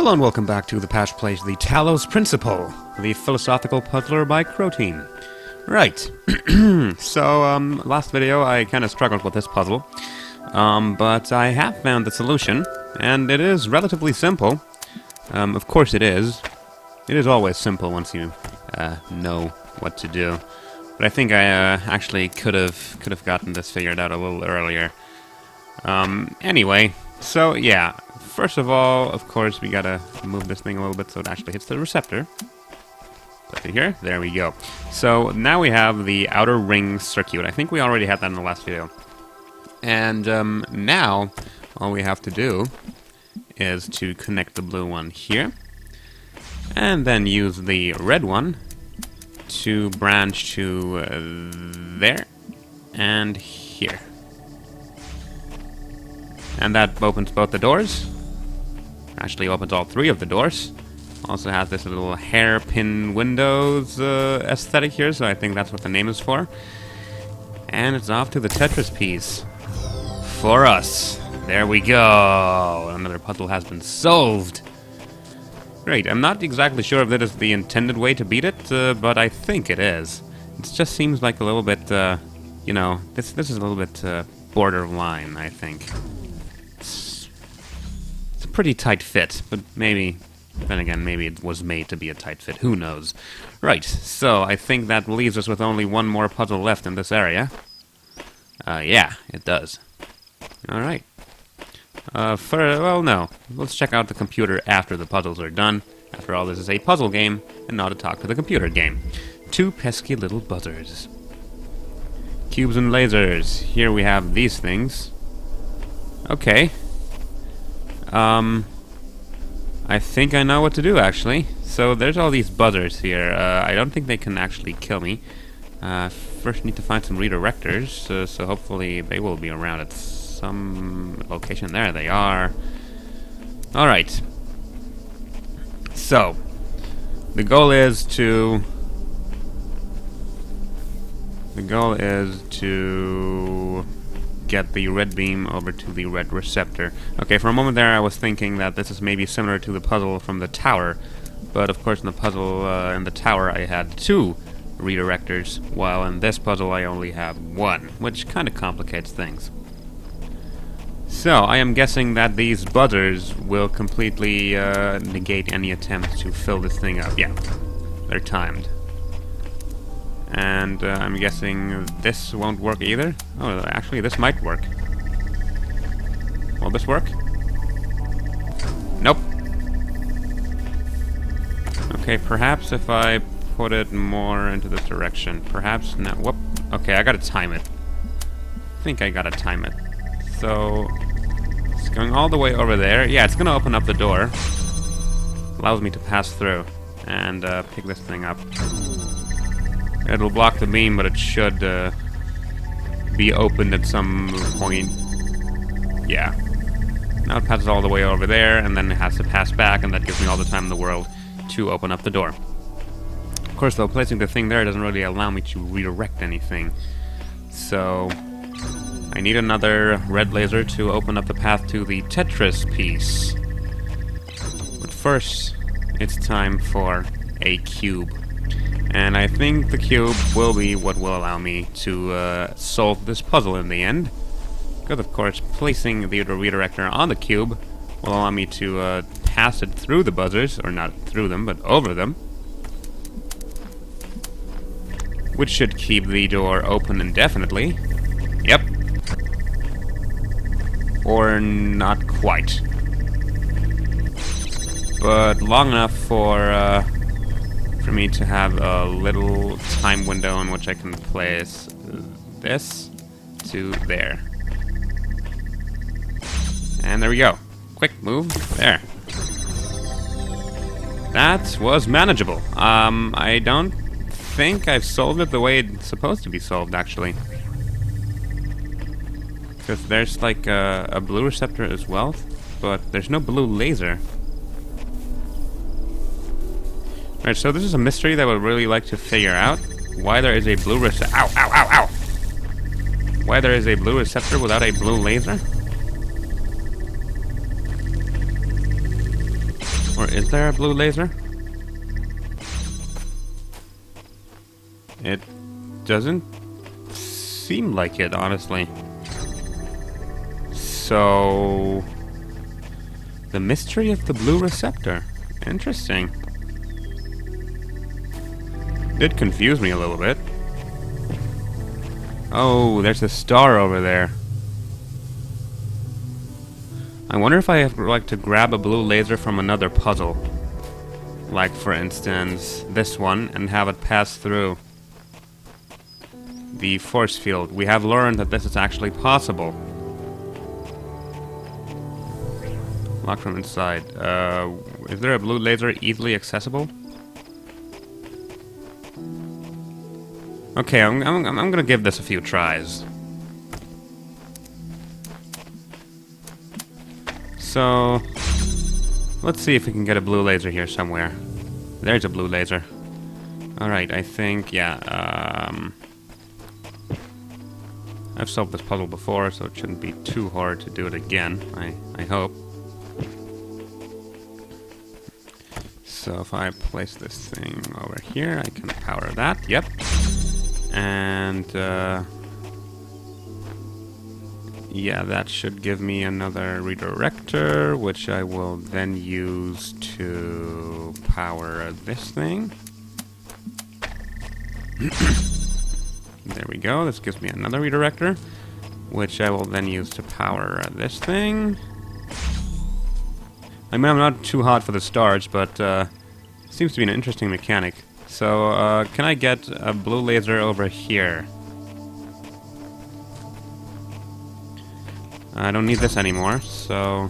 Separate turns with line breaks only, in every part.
Hello and welcome back to ThePaSch plays the Talos Principle, the philosophical puzzler by Croteam. Right, so last video I kind of struggled with this puzzle, but I have found the solution, and it is relatively simple. Of course it is. It is always simple once you know what to do. But I think I actually could have gotten this figured out a little earlier. Anyway, so yeah. First of all, of course, we gotta move this thing a little bit so it actually hits the receptor. Put it here. There we go. So now we have the outer ring circuit. I think we already had that in the last video. And now all we have to do is to connect the blue one here. And then use the red one to branch to there and here. And that opens both the doors. Actually opens all three of the doors. Also has this little hairpin windows aesthetic here, so I think that's what the name is for. And it's off to the Tetris piece. For us. There we go. Another puzzle has been solved. Great. I'm not exactly sure if that is the intended way to beat it, but I think it is. It just seems like a little bit, you know, this is a little bit borderline, I think. It's a pretty tight fit, but maybe, then again, maybe it was made to be a tight fit. Who knows? Right, so I think that leaves us with only one more puzzle left in this area. Yeah, it does. Alright. Well, no. Let's check out the computer after the puzzles are done. After all, this is a puzzle game, and not a talk to the computer game. Two pesky little buzzers. Cubes and lasers. Here we have these things. Okay. I think I know what to do, actually. So there's all these buzzers here. I don't think they can actually kill me. First need to find some redirectors, so hopefully they will be around at some location. There they are. Alright. So, the goal is to get the red beam over to the red receptor. Okay, for a moment there I was thinking that this is maybe similar to the puzzle from the tower, but of course in the puzzle in the tower I had two redirectors, while in this puzzle I only have one, which kind of complicates things. So, I am guessing that these buzzers will completely negate any attempt to fill this thing up. Yeah, they're timed. And I'm guessing this won't work either. Oh, actually, this might work. Will this work? Nope. Okay, perhaps if I put it more into this direction. Perhaps not. Whoop. Okay, I gotta time it. I think I gotta time it. So, it's going all the way over there. Yeah, it's gonna open up the door. Allows me to pass through and pick this thing up. It'll block the beam, but it should be opened at some point. Yeah. Now it passes all the way over there, and then it has to pass back, and that gives me all the time in the world to open up the door. Of course, though, placing the thing there doesn't really allow me to redirect anything. So, I need another red laser to open up the path to the Tetris piece. But first, it's time for a cube. And I think the cube will be what will allow me to solve this puzzle in the end. Because, of course, placing the redirector on the cube will allow me to pass it through the buzzers, or not through them, but over them. Which should keep the door open indefinitely. Yep. Or not quite. But long enough for me to have a little time window in which I can place this to there. And there we go. Quick move. There. That was manageable. I don't think I've solved it the way it's supposed to be solved, actually. Because there's like a blue receptor as well, but there's no blue laser. Alright, so this is a mystery that I would really like to figure out. Why there is a blue receptor. Ow, ow, ow, ow! Why there is a blue receptor without a blue laser? Or is there a blue laser? It doesn't seem like it, honestly. So... the mystery of the blue receptor. Interesting. Did confuse me a little bit. Oh, there's a star over there. I wonder if I have like to grab a blue laser from another puzzle. Like, for instance, this one, and have it pass through the force field. We have learned that this is actually possible. Locked from inside. Is there a blue laser easily accessible? Okay, I'm gonna give this a few tries. So, let's see if we can get a blue laser here somewhere. There's a blue laser. Alright, I think, yeah, I've solved this puzzle before, so it shouldn't be too hard to do it again, I hope. So if I place this thing over here, I can power that, yep. And, yeah, that should give me another redirector, which I will then use to power this thing. There we go, this gives me another redirector, which I will then use to power this thing. I mean, I'm not too hot for the stars, but seems to be an interesting mechanic. So, can I get a blue laser over here? I don't need this anymore, so...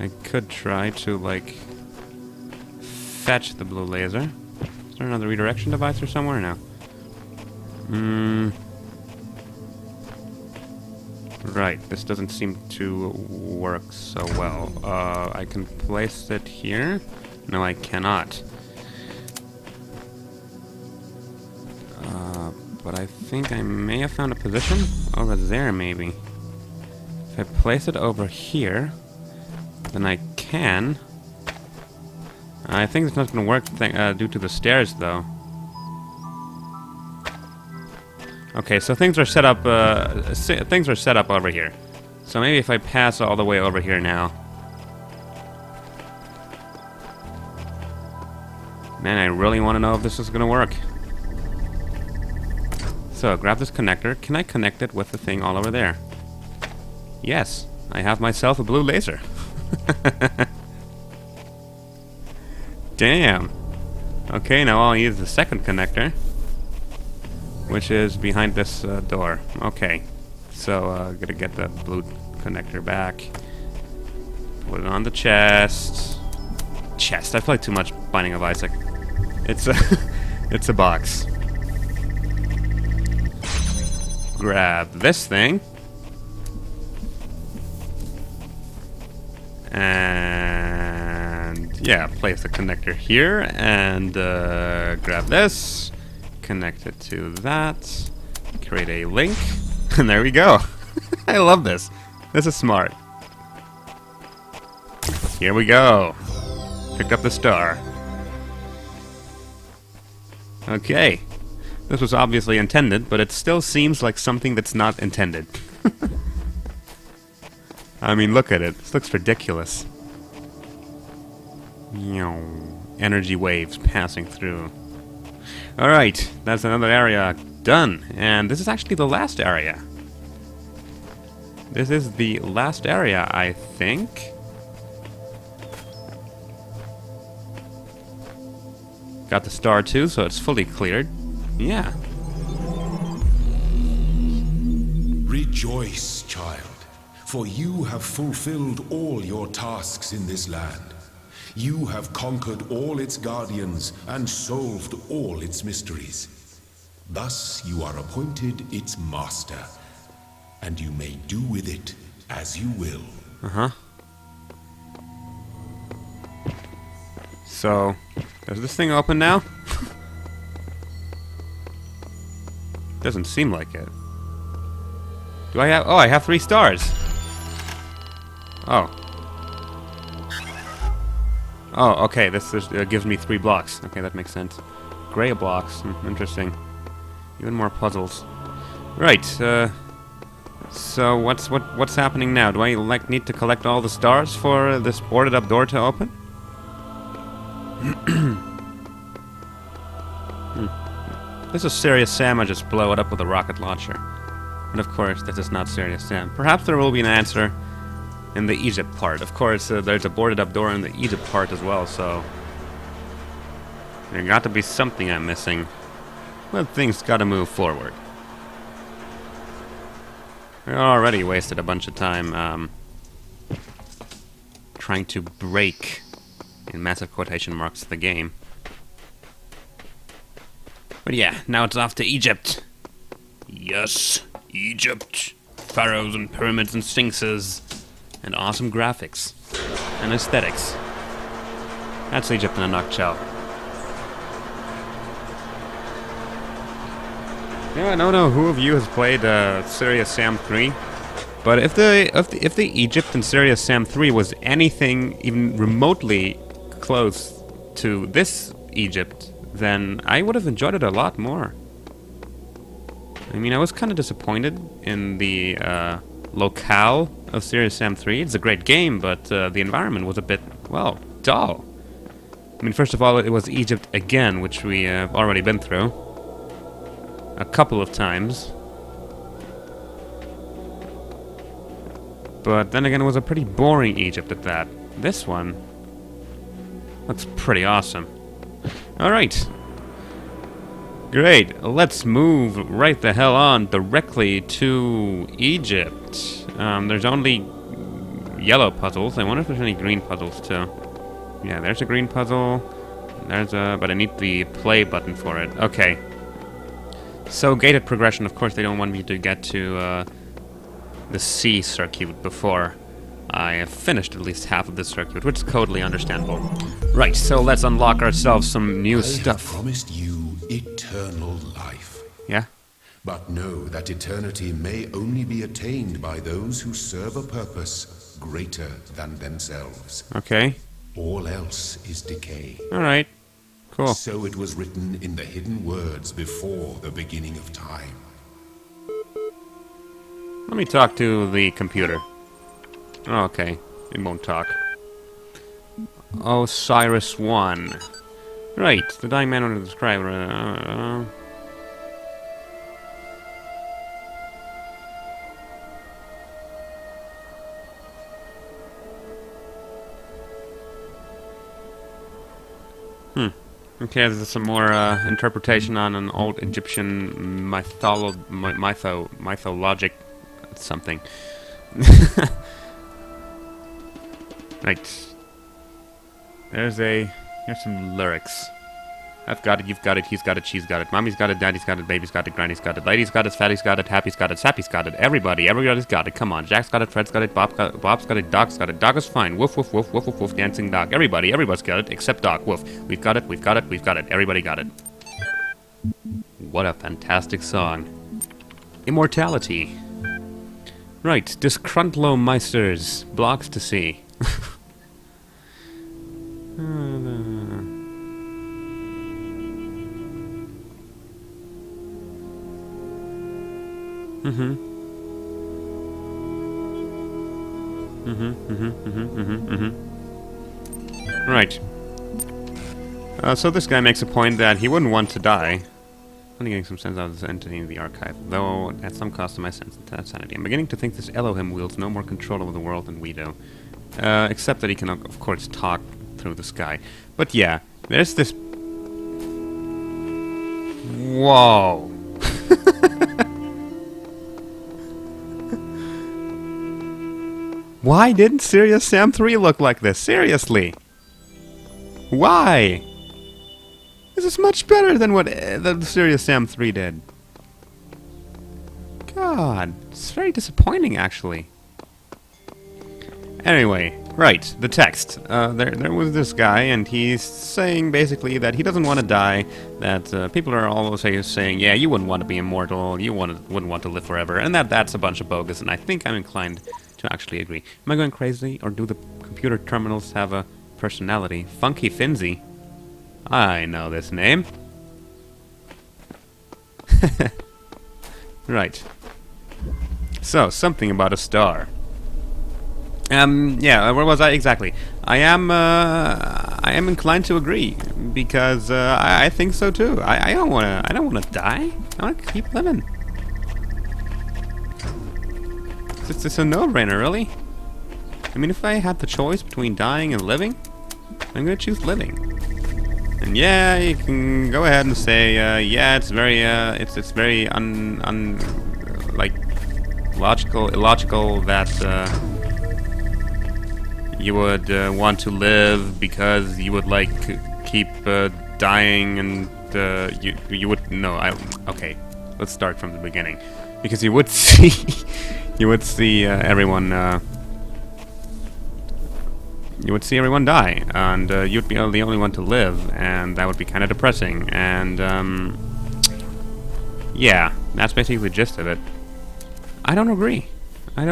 I could try to, like, fetch the blue laser. Is there another redirection device or somewhere? No. Right, this doesn't seem to work so well. I can place it here? No, I cannot. But I think I may have found a position over there, maybe. If I place it over here, then I can. I think it's not going to work due to the stairs, though. Okay, so things are set up. Things are set up over here. So maybe if I pass all the way over here now. Man, I really want to know if this is going to work. So, grab this connector. Can I connect it with the thing all over there? Yes, I have myself a blue laser. Damn. Okay, now all I need is the second connector, which is behind this door. Okay, so gotta get the blue connector back. Put it on the chest. Chest. I played too much Binding of Isaac. It's a, it's a box. Grab this thing. And yeah, place the connector here and grab this. Connect it to that. Create a link. And there we go. I love this. This is smart. Here we go. Picked up the star. Okay. This was obviously intended, but it still seems like something that's not intended. I mean, look at it. This looks ridiculous. Energy waves passing through. Alright, that's another area done. And this is actually the last area. This is the last area, I think. Got the star too, so it's fully cleared. Yeah.
Rejoice, child, for you have fulfilled all your tasks in this land. You have conquered all its guardians and solved all its mysteries. Thus you are appointed its master, and you may do with it as you will.
Uh-huh. So, does this thing open now? Doesn't seem like it. Do I have... Oh, I have 3 stars. Oh. Oh, okay, this is, gives me 3 blocks. Okay, that makes sense. Gray blocks. Interesting. Even more puzzles. Right, so what's happening now? Do I, like, need to collect all the stars for this boarded up door to open? This is Serious Sam. I just blow it up with a rocket launcher. And of course, this is not Serious Sam. Perhaps there will be an answer in the Egypt part. Of course, there's a boarded up door in the Egypt part as well, so... there got to be something I'm missing. Well, things gotta move forward. We already wasted a bunch of time, trying to break, in massive quotation marks, the game. But yeah, now it's off to Egypt. Yes, Egypt. Pharaohs and pyramids and sphinxes. And awesome graphics. And aesthetics. That's Egypt in a nutshell. Yeah, I don't know who of you has played Serious Sam 3, but if the Egypt in Serious Sam 3 was anything even remotely close to this Egypt, then I would have enjoyed it a lot more. I mean, I was kind of disappointed in the locale of Serious Sam 3. It's a great game, but the environment was a bit, well, dull. I mean, first of all, it was Egypt again, which we have already been through a couple of times. But then again, it was a pretty boring Egypt at that. This one looks pretty awesome. Alright. Great. Let's move right the hell on directly to Egypt. There's only yellow puzzles. I wonder if there's any green puzzles too. Yeah, there's a green puzzle. There's a... but I need the play button for it. Okay. So, gated progression. Of course, they don't want me to get to the C circuit before I have finished at least half of this circuit, which is totally understandable. Right, so let's unlock ourselves some new stuff.
I have promised you eternal life.
Yeah?
But know that eternity may only be attained by those who serve a purpose greater than themselves.
Okay.
All else is decay.
Alright. Cool.
So it was written in the hidden words before the beginning of time.
Let me talk to the computer. Oh, okay. It won't talk. Osiris 1. Right. The dying man wanted to describe... Okay, there's some more interpretation on an old Egyptian mythologic something. Right. Here's some lyrics. I've got it, you've got it, he's got it, she's got it, mommy's got it, daddy's got it, baby's got it, granny's got it, lady's got it, fatty's got it, happy's got it, sappy's got it, everybody's got it, come on, Jack's got it, Fred's got it, Bob's got it, Doc's got it, Dog is fine, woof, woof, woof, woof, woof, woof, dancing dog, everybody's got it, except Doc, woof, we've got it, everybody got it. What a fantastic song. Immortality. Right, Discruntlomeisters, blocks to see. Right. So this guy makes a point that he wouldn't want to die. Only getting some sense out of this entity in the archive, though at some cost to my sense and sanity. I'm beginning to think this Elohim wields no more control over the world than we do. Except that he can, of course, talk through the sky. But yeah, there's this... Whoa! Why didn't Serious Sam 3 look like this? Seriously! Why? This is much better than what the Serious Sam 3 did. God, it's very disappointing, actually. Anyway, right, the text. There was this guy, and he's saying basically that he doesn't want to die, that people are always saying, yeah, you wouldn't want to be immortal, you wouldn't want to live forever, and that's a bunch of bogus, and I think I'm inclined to actually agree. Am I going crazy, or do the computer terminals have a personality. Funky Finzi. I know this name. Right. So, something about a star. Yeah, where was I exactly? I am inclined to agree because I think so too. I don't wanna die. I wanna keep living. It's a no-brainer, really. I mean, if I had the choice between dying and living, I'm gonna choose living. And yeah, you can go ahead and say, yeah, it's very, it's very like illogical that you would want to live because you would like keep dying, and you would okay. Let's start from the beginning, because you would see everyone. You would see everyone die, and you'd be the only one to live, and that would be kind of depressing. And yeah, that's basically the gist of it. I don't agree. I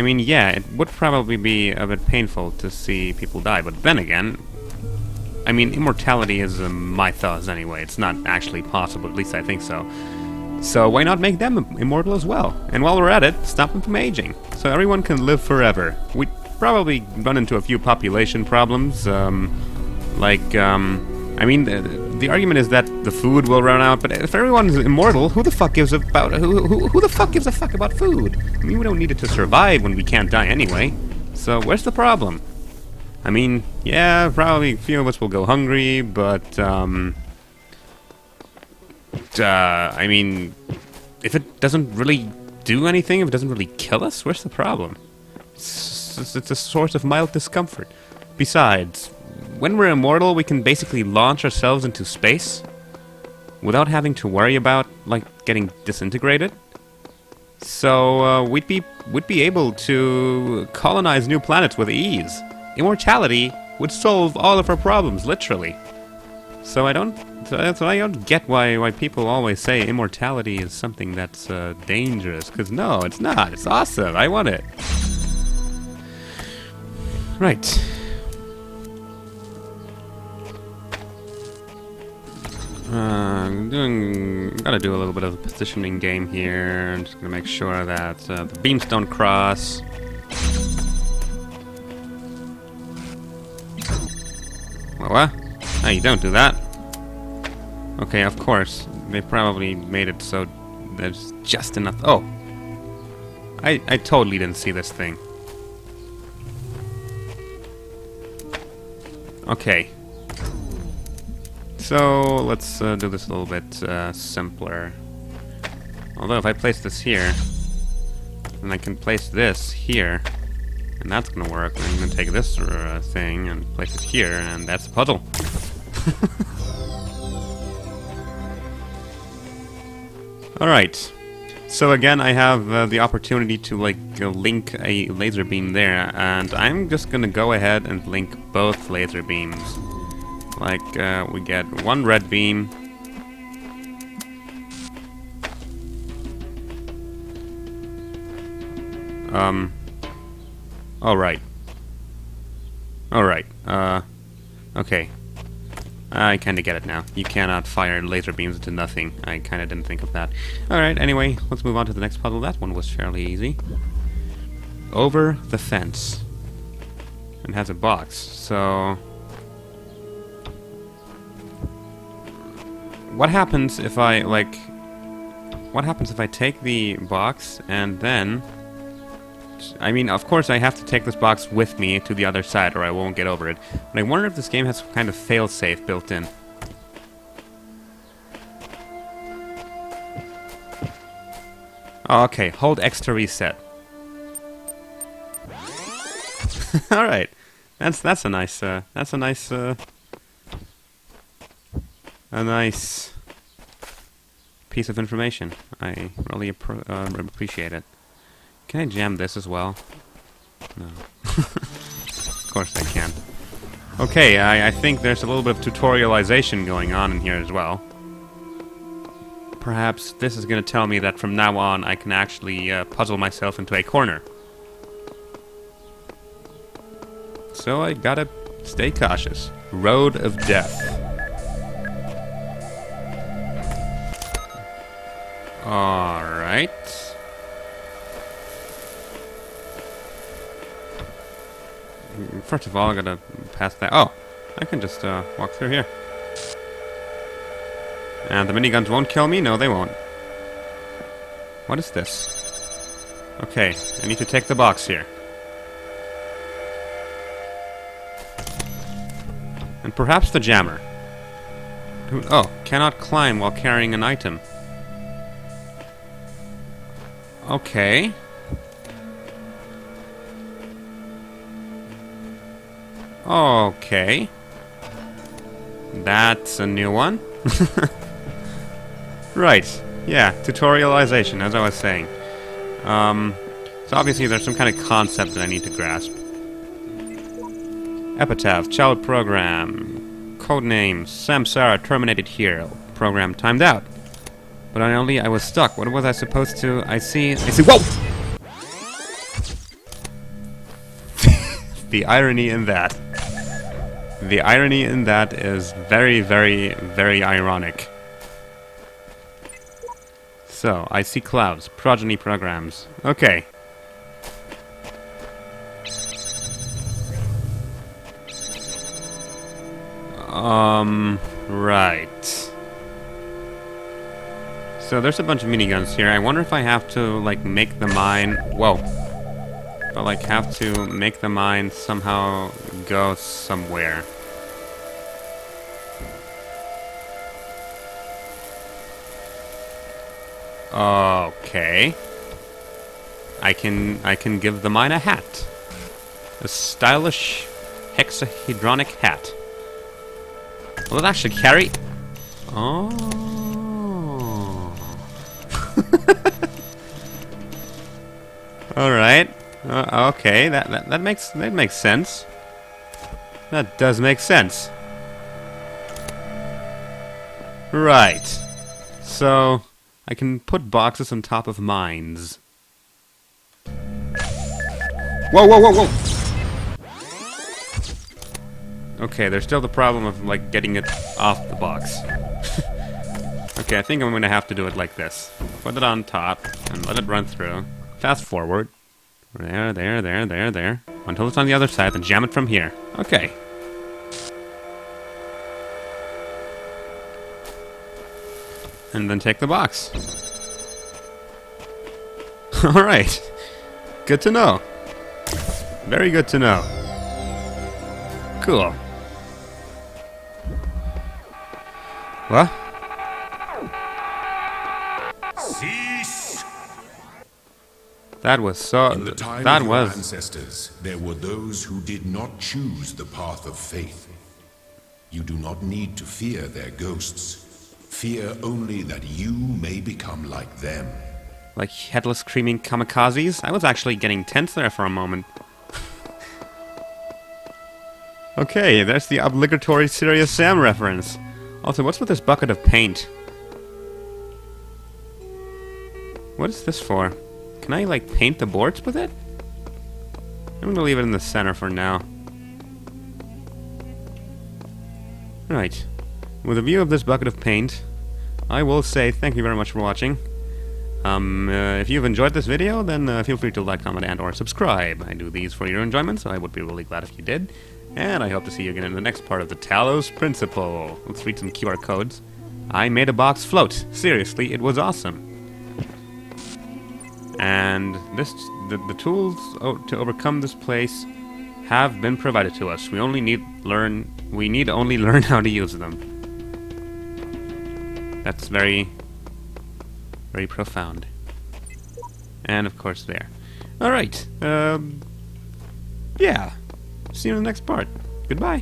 mean, yeah, it would probably be a bit painful to see people die, but then again, I mean, immortality is a mythos anyway. It's not actually possible, at least I think so. So why not make them immortal as well? And while we're at it, stop them from aging, so everyone can live forever. We'd probably run into a few population problems, I mean, the argument is that the food will run out, but if everyone's immortal, who the fuck gives a fuck about food? I mean, we don't need it to survive when we can't die anyway. So where's the problem? I mean, yeah, probably a few of us will go hungry, but I mean, if it doesn't really do anything, if it doesn't really kill us, where's the problem? It's a source of mild discomfort. Besides, when we're immortal, we can basically launch ourselves into space without having to worry about, like, getting disintegrated. So, we'd be able to colonize new planets with ease. Immortality would solve all of our problems, literally. So I don't get why people always say immortality is something that's dangerous. Because no, it's not. It's awesome. I want it. Right. Gotta do a little bit of a positioning game here. I'm just gonna make sure that the beams don't cross. What? Oh, you don't do that. Okay, of course. They probably made it so there's just enough. Oh! I totally didn't see this thing. Okay. So, let's do this a little bit simpler. Although, if I place this here, then I can place this here, and that's gonna work. And I'm gonna take this thing and place it here, and that's a puzzle. Alright. So again, I have the opportunity to, like, link a laser beam there, and I'm just gonna go ahead and link both laser beams. Like, we get one red beam. Alright. Alright, okay. I kinda get it now. You cannot fire laser beams into nothing. I kinda didn't think of that. Alright, anyway, let's move on to the next puzzle. That one was fairly easy. Over the fence. And has a box, so... What happens if I, like... What happens if I take the box and then... I mean, of course I have to take this box with me to the other side or I won't get over it. But I wonder if this game has some kind of fail-safe built in. Oh, okay. Hold X to reset. Alright. That's a nice, a nice piece of information. I really appreciate it. Can I jam this as well? No. Of course I can't. Okay, I think there's a little bit of tutorialization going on in here as well. Perhaps this is going to tell me that from now on I can actually puzzle myself into a corner. So I gotta stay cautious. Road of Death. Alright. First of all, I gotta pass that. Oh, I can just walk through here. And the miniguns won't kill me? No, they won't. What is this? Okay, I need to take the box here. And perhaps the jammer. Oh, cannot climb while carrying an item. Okay. Okay. That's a new one. Right. Yeah, tutorialization, as I was saying. So obviously there's some kind of concept that I need to grasp. Epitaph, child program, codename, Samsara terminated here, program timed out. But I was stuck. What was I supposed to? I see, whoa! The irony in that. The irony in that is very, very, very ironic. So, I see clouds, progeny programs. Okay. Right. So there's a bunch of miniguns here. I wonder if I have to, like, make the mine... Whoa. But, like, have to make the mine somehow go somewhere. Okay. I can give the mine a hat. A stylish hexahedronic hat. Will it actually carry? Oh. All right. Okay. That makes sense. That does make sense. Right. So I can put boxes on top of mines. Whoa, whoa, whoa, whoa! Okay, there's still the problem of, like, getting it off the box. Okay, I think I'm gonna have to do it like this. Put it on top, and let it run through. Fast forward. There, there, there, there, there. Until it's on the other side, then jam it from here. Okay. And then take the box. Alright. Good to know. Very good to know. Cool. What?
Cease!
That was so...
In the time
that
of your
was...
ancestors, there were those who did not choose the path of faith. You do not need to fear their ghosts. Fear only that you may become like them.
Like headless screaming kamikazes? I was actually getting tense there for a moment. Okay, there's the obligatory Serious Sam reference. Also, what's with this bucket of paint? What is this for? Can I, like, paint the boards with it? I'm gonna leave it in the center for now. Right. With a view of this bucket of paint, I will say thank you very much for watching. If you've enjoyed this video, then feel free to like, comment, and or subscribe. I do these for your enjoyment, so I would be really glad if you did. And I hope to see you again in the next part of the Talos Principle. Let's read some QR codes. I made a box float. Seriously, it was awesome. And the tools to overcome this place have been provided to us. We need only learn how to use them. That's very, very profound. And of course there. Alright, yeah. See you in the next part. Goodbye.